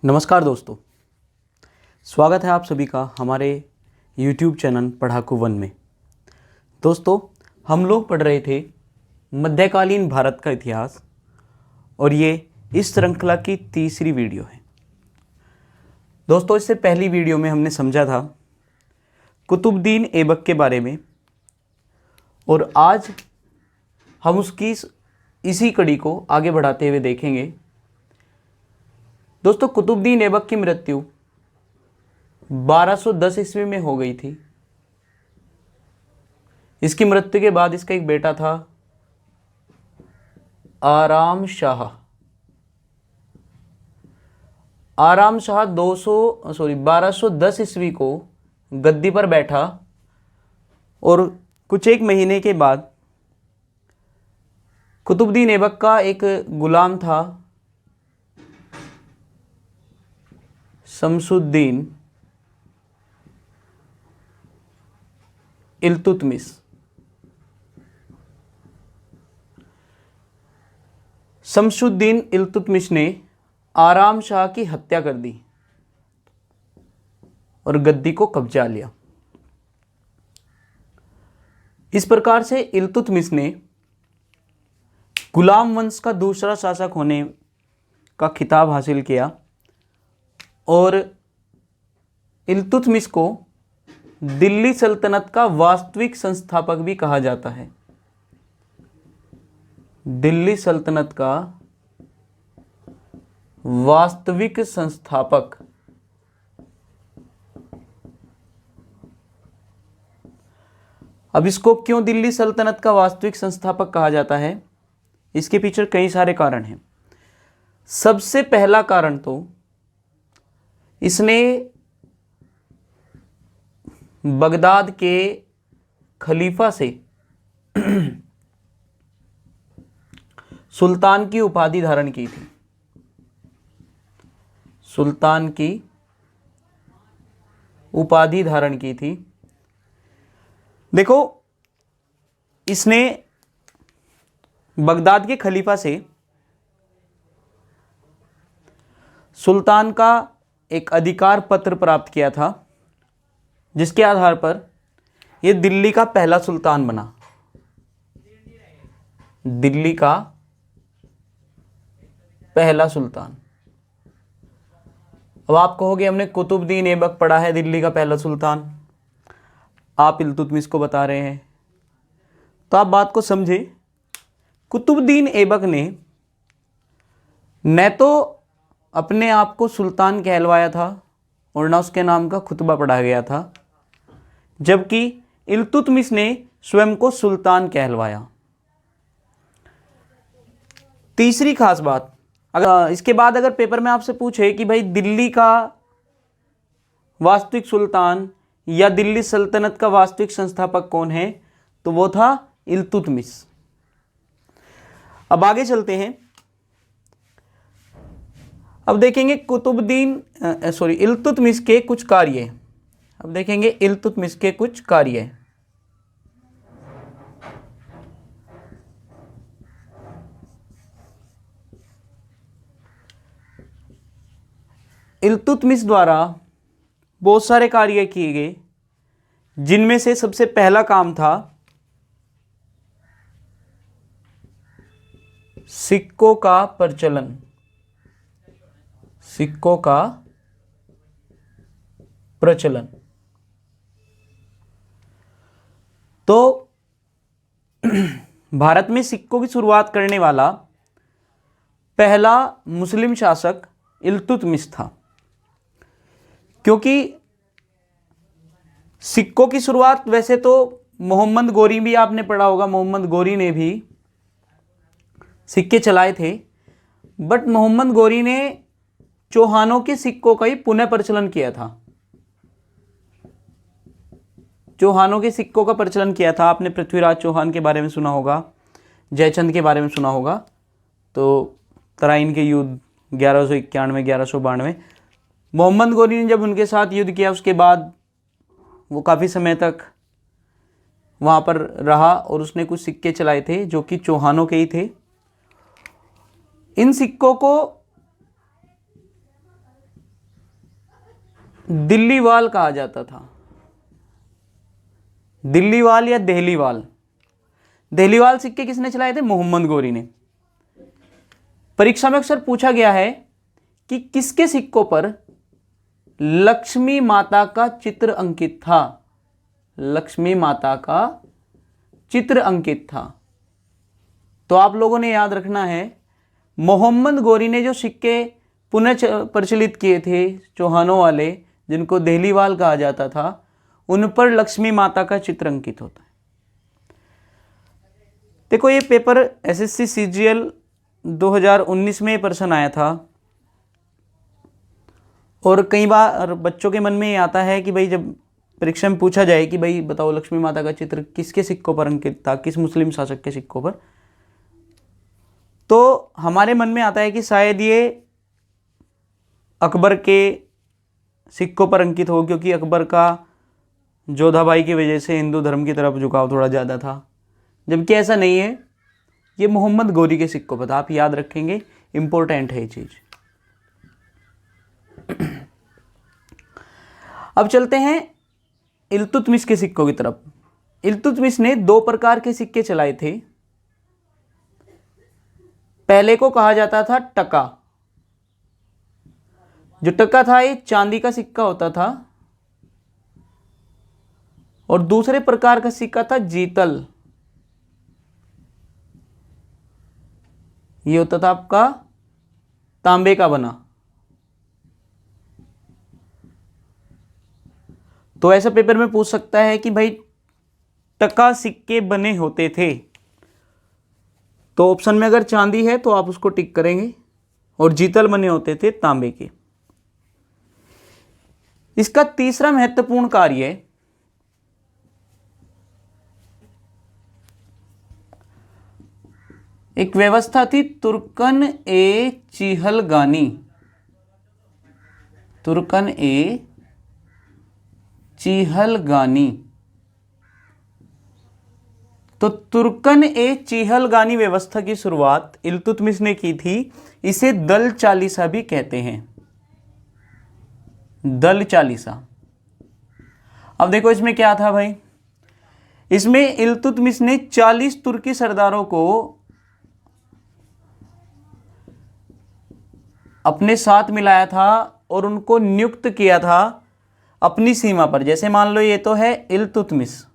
नमस्कार दोस्तों, स्वागत है आप सभी का हमारे YouTube चैनल पढ़ाकू वन में। दोस्तों, हम लोग पढ़ रहे थे मध्यकालीन भारत का इतिहास और ये इस श्रृंखला की तीसरी वीडियो है। दोस्तों, इससे पहली वीडियो में हमने समझा था कुतुबुद्दीन ऐबक के बारे में और आज हम उसकी इसी कड़ी को आगे बढ़ाते हुए देखेंगे। दोस्तों, कुतुबुद्दीन ऐबक की मृत्यु 1210 ईस्वी में हो गई थी। इसकी मृत्यु के बाद इसका एक बेटा था आराम शाह। आराम शाह 1210 ईस्वी को गद्दी पर बैठा और कुछ एक महीने के बाद कुतुबुद्दीन ऐबक का एक गुलाम था शमसुद्दीन इल्तुतमिश। शमसुद्दीन इल्तुतमिश ने आराम शाह की हत्या कर दी और गद्दी को कब्जा लिया। इस प्रकार से इल्तुतमिश ने गुलाम वंश का दूसरा शासक होने का खिताब हासिल किया और इल्तुतमिश को दिल्ली सल्तनत का वास्तविक संस्थापक भी कहा जाता है। दिल्ली सल्तनत का वास्तविक संस्थापक। अब इसको क्यों दिल्ली सल्तनत का वास्तविक संस्थापक कहा जाता है, इसके पीछे कई सारे कारण हैं। सबसे पहला कारण तो इसने बगदाद के खलीफा से सुल्तान की उपाधि धारण की थी। सुल्तान की उपाधि धारण की थी। देखो, इसने बगदाद के खलीफा से सुल्तान का एक अधिकार पत्र प्राप्त किया था, जिसके आधार पर यह दिल्ली का पहला सुल्तान बना। दिल्ली का पहला सुल्तान। अब आप कहोगे हमने कुतुबुद्दीन ऐबक पढ़ा है, दिल्ली का पहला सुल्तान, आप इल्तुतमिश को बता रहे हैं। तो आप बात को समझे। कुतुबुद्दीन ऐबक ने न तो अपने आप को सुल्तान कहलवाया था और न उसके नाम का खुतबा पढ़ा गया था, जबकि इल्तुतमिश ने स्वयं को सुल्तान कहलवाया। तीसरी खास बात, अगर इसके बाद अगर पेपर में आपसे पूछे कि भाई दिल्ली का वास्तविक सुल्तान या दिल्ली सल्तनत का वास्तविक संस्थापक कौन है, तो वो था इल्तुतमिश। अब आगे चलते हैं। अब देखेंगे इल्तुतमिश के कुछ कार्य। अब देखेंगे इल्तुतमिश के कुछ कार्य। इल्तुतमिश द्वारा बहुत सारे कार्य किए गए, जिनमें से सबसे पहला काम था सिक्कों का प्रचलन। सिक्कों का प्रचलन। तो भारत में सिक्कों की शुरुआत करने वाला पहला मुस्लिम शासक इल्तुतमिश था, क्योंकि सिक्कों की शुरुआत वैसे तो मोहम्मद गोरी भी आपने पढ़ा होगा, मोहम्मद गोरी ने भी सिक्के चलाए थे, बट मोहम्मद गोरी ने चौहानों के सिक्कों का ही पुनः प्रचलन किया था। चौहानों के सिक्कों का प्रचलन किया था। आपने पृथ्वीराज चौहान के बारे में सुना होगा, जयचंद के बारे में सुना होगा। तो तराइन के युद्ध 1191 1192, मोहम्मद गोरी ने जब उनके साथ युद्ध किया, उसके बाद वो काफ़ी समय तक वहाँ पर रहा और उसने कुछ सिक्के चलाए थे जो कि चौहानों के ही थे। इन सिक्कों को दिल्लीवाल कहा जाता था? दिल्लीवाल या देहलीवाल? देहलीवाल सिक्के किसने चलाए थे? मोहम्मद गौरी ने। परीक्षा में अक्सर पूछा गया है कि किसके सिक्कों पर लक्ष्मी माता का चित्र अंकित था? लक्ष्मी माता का चित्र अंकित था। तो आप लोगों ने याद रखना है, मोहम्मद गौरी ने जो सिक्के पुनः प्रचलित किए थे चौहानों वाले, जिनको देहलीवाल कहा जाता था, उन पर लक्ष्मी माता का चित्र अंकित होता है। देखो, ये पेपर एसएससी सीजीएल 2019 में प्रश्न आया था और कई बार बच्चों के मन में ये आता है कि भाई जब परीक्षा में पूछा जाए कि भाई बताओ लक्ष्मी माता का चित्र किसके सिक्कों पर अंकित था, किस मुस्लिम शासक के सिक्कों पर, तो हमारे मन में आता है कि शायद ये अकबर के सिक्कों पर अंकित हो, क्योंकि अकबर का जोधाबाई की वजह से हिंदू धर्म की तरफ झुकाव थोड़ा ज़्यादा था। जबकि ऐसा नहीं है, ये मोहम्मद गौरी के सिक्कों पर था। आप याद रखेंगे, इंपॉर्टेंट है ये चीज। अब चलते हैं इल्तुतमिश के सिक्कों की तरफ। इल्तुतमिश ने 2 प्रकार के सिक्के चलाए थे। पहले को कहा जाता था टका। जो टका था ये चांदी का सिक्का होता था, और दूसरे प्रकार का सिक्का था जीतल। ये होता था आपका तांबे का बना। तो ऐसा पेपर में पूछ सकता है कि भाई टका सिक्के बने होते थे, तो ऑप्शन में अगर चांदी है तो आप उसको टिक करेंगे, और जीतल बने होते थे तांबे के। इसका तीसरा महत्वपूर्ण कार्य, एक व्यवस्था थी तुर्कन ए चिहलगानी। तुर्कन ए चिहलगानी। तो तुर्कन ए चिहलगानी व्यवस्था की शुरुआत इल्तुतमिश ने की थी। इसे दल चालीसा भी कहते हैं, दल चालीसा। अब देखो इसमें क्या था भाई, इसमें इल्तुतमिश ने 40 तुर्की सरदारों को अपने साथ मिलाया था और उनको नियुक्त किया था अपनी सीमा पर। जैसे मान लो ये तो है इल्तुतमिश,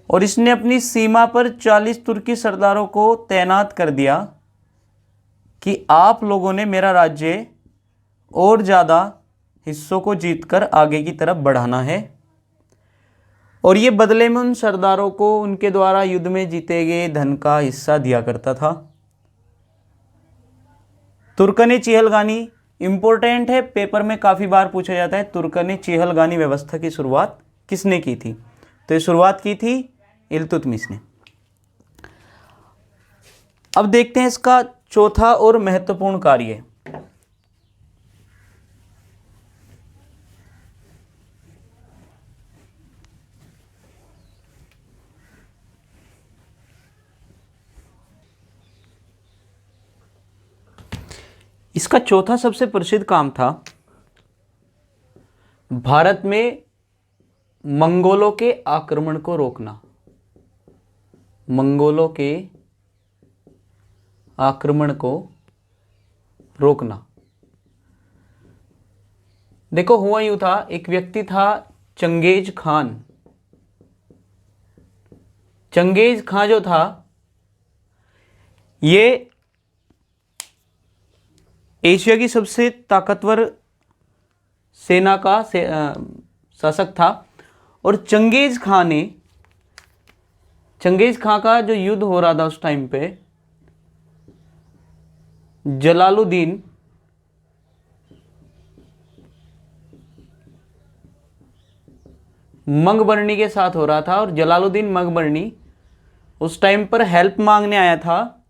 और इसने अपनी सीमा पर 40 तुर्की सरदारों को तैनात कर दिया कि आप लोगों ने मेरा राज्य और ज़्यादा हिस्सों को जीतकर आगे की तरफ बढ़ाना है। और ये बदले में उन सरदारों को उनके द्वारा युद्ध में जीते गए धन का हिस्सा दिया करता था। तुर्कन चिहलगानी इंपॉर्टेंट है, पेपर में काफ़ी बार पूछा जाता है तुर्कन चिहलगानी व्यवस्था की शुरुआत किसने की थी? तो ये शुरुआत की थी इल्तुतमिश ने। अब देखते हैं इसका चौथा और महत्वपूर्ण कार्य। इसका चौथा सबसे प्रसिद्ध काम था भारत में मंगोलों के आक्रमण को रोकना। मंगोलों के आक्रमण को रोकना। देखो हुआ यूं था, एक व्यक्ति था चंगेज खान। चंगेज खान जो था ये एशिया की सबसे ताकतवर सेना का शासक था। और चंगेज खान का जो युद्ध हो रहा था उस टाइम पे, जलालुद्दीन मंगबर्णी के साथ हो रहा था। और जलालुद्दीन मंगबर्णी उस टाइम पर हेल्प मांगने आया था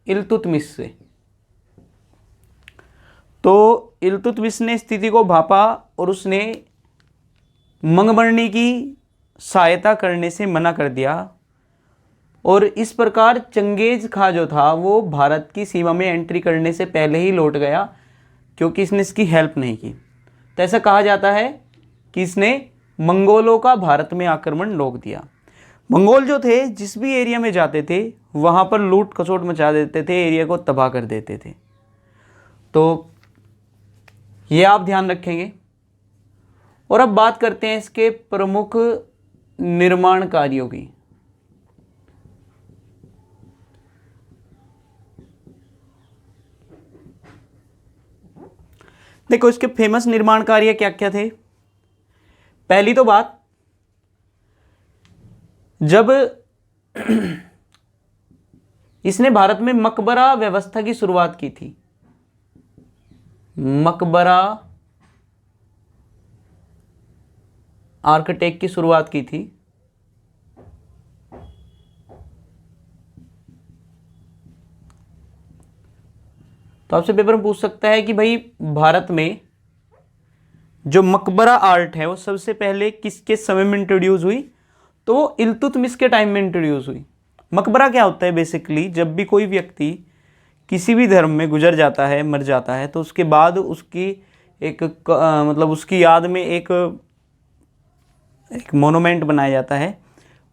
इल्तुतमिश से। तो इल्तुतमिश ने स्थिति को भापा और उसने मंगबर्णी की सहायता करने से मना कर दिया। और इस प्रकार चंगेज खान जो था वो भारत की सीमा में एंट्री करने से पहले ही लौट गया, क्योंकि इसने इसकी हेल्प नहीं की। तो ऐसा कहा जाता है कि इसने मंगोलों का भारत में आक्रमण रोक दिया। मंगोल जो थे जिस भी एरिया में जाते थे वहाँ पर लूट खसोट मचा देते थे, एरिया को तबाह कर देते थे। तो ये आप ध्यान रखेंगे। और अब बात करते हैं इसके प्रमुख निर्माण कार्यों की। देखो इसके फेमस निर्माण कार्य क्या क्या थे। पहली तो बात, जब इसने भारत में मकबरा व्यवस्था की शुरुआत की थी, मकबरा आर्किटेक्ट की शुरुआत की थी, तो आपसे पेपर में पूछ सकता है कि भाई भारत में जो मकबरा आर्ट है वो सबसे पहले किसके समय में इंट्रोड्यूस हुई, तो वो इल्तुतमिश के टाइम में इंट्रोड्यूस हुई। मकबरा क्या होता है, बेसिकली जब भी कोई व्यक्ति किसी भी धर्म में गुजर जाता है, मर जाता है, तो उसके बाद उसकी एक मतलब उसकी याद में एक मोनूमेंट बनाया जाता है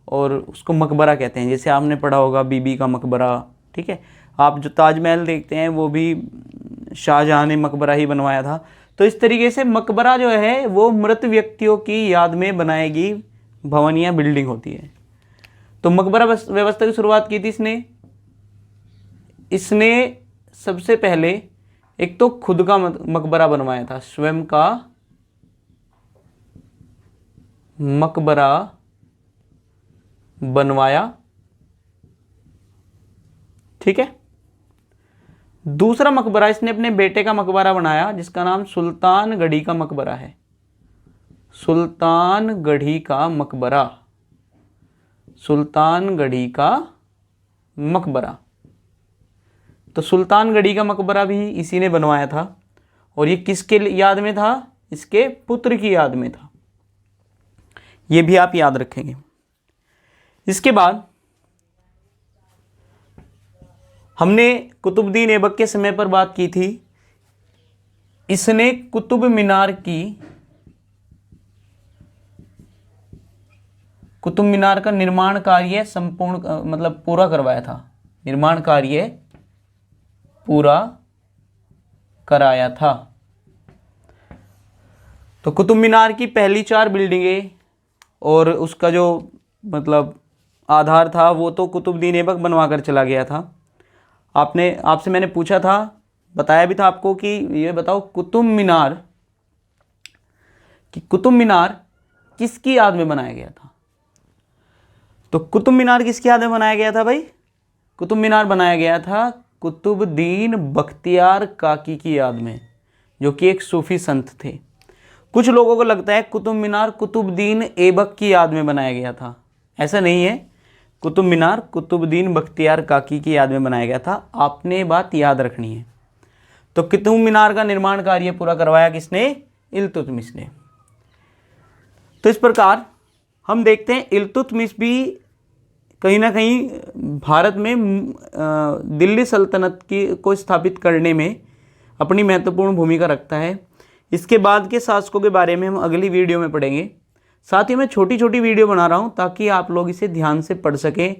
और उसको मकबरा कहते हैं। जैसे आपने पढ़ा होगा बीबी का मकबरा, ठीक है। आप जो ताजमहल देखते हैं वो भी शाहजहां ने मकबरा ही बनवाया था। तो इस तरीके से मकबरा जो है वो मृत व्यक्तियों की याद में बनाएगी भवन या बिल्डिंग होती है। तो मकबरा व्यवस्था की शुरुआत की थी इसने सबसे पहले एक तो खुद का मकबरा बनवाया था, स्वयं का मकबरा बनवाया, ठीक है। दूसरा मकबरा इसने अपने बेटे का मकबरा बनाया जिसका नाम सुल्तानगढ़ी का मकबरा है। सुल्तानगढ़ी का मकबरा, सुल्तानगढ़ी का मकबरा। तो सुल्तानगढ़ी का मकबरा भी इसी ने बनवाया था और ये किसके याद में था, इसके पुत्र की याद में था। ये भी आप याद रखेंगे। इसके बाद हमने कुतुबुद्दीन ऐबक के समय पर बात की थी। इसने कुतुब मीनार का निर्माण कार्य संपूर्ण मतलब पूरा करवाया था, निर्माण कार्य पूरा कराया था। तो कुतुब मीनार की पहली 4 बिल्डिंगें और उसका जो मतलब आधार था वो तो कुतुबुद्दीन ऐबक बनवा कर चला गया था। आपसे मैंने पूछा था, बताया भी था आपको कि ये बताओ कुतुब मीनार किसकी याद में बनाया गया था। तो कुतुब मीनार किसकी याद में बनाया गया था भाई, कुतुब मीनार बनाया गया था कुतुबुद्दीन बख्तियार काकी की याद में, जो कि एक सूफी संत थे। कुछ लोगों को लगता है कुतुब मीनार कुतुबुद्दीन ऐबक की याद में बनाया गया था, ऐसा नहीं है। कुतुब मीनार कुतुबुद्दीन बख्तियार काकी की याद में बनाया गया था। आपने बात याद रखनी है। तो कुतुब मीनार का निर्माण कार्य पूरा करवाया किसने, इल्तुतमिश ने। तो इस प्रकार हम देखते हैं इल्तुतमिश भी कहीं ना कहीं भारत में दिल्ली सल्तनत को स्थापित करने में अपनी महत्वपूर्ण भूमिका रखता है। इसके बाद के शासकों के बारे में हम अगली वीडियो में पढ़ेंगे। साथ ही मैं छोटी छोटी वीडियो बना रहा हूँ ताकि आप लोग इसे ध्यान से पढ़ सकें,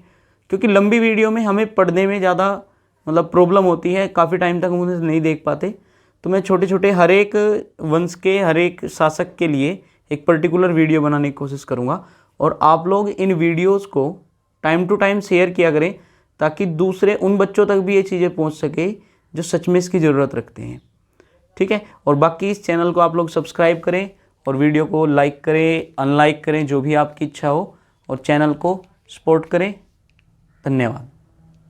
क्योंकि लंबी वीडियो में हमें पढ़ने में ज़्यादा मतलब प्रॉब्लम होती है, काफ़ी टाइम तक हम उन्हें नहीं देख पाते। तो मैं छोटे छोटे हर एक वंश के हर एक शासक के लिए एक पर्टिकुलर वीडियो बनाने की कोशिश करूँगा और आप लोग इन वीडियोज़ को टाइम टू टाइम शेयर किया करें ताकि दूसरे उन बच्चों तक भी ये चीज़ें पहुँच सके जो सच में इसकी ज़रूरत रखते हैं, ठीक है। और बाकी इस चैनल को आप लोग सब्सक्राइब करें और वीडियो को लाइक करें, अनलाइक करें, जो भी आपकी इच्छा हो, और चैनल को सपोर्ट करें। धन्यवाद।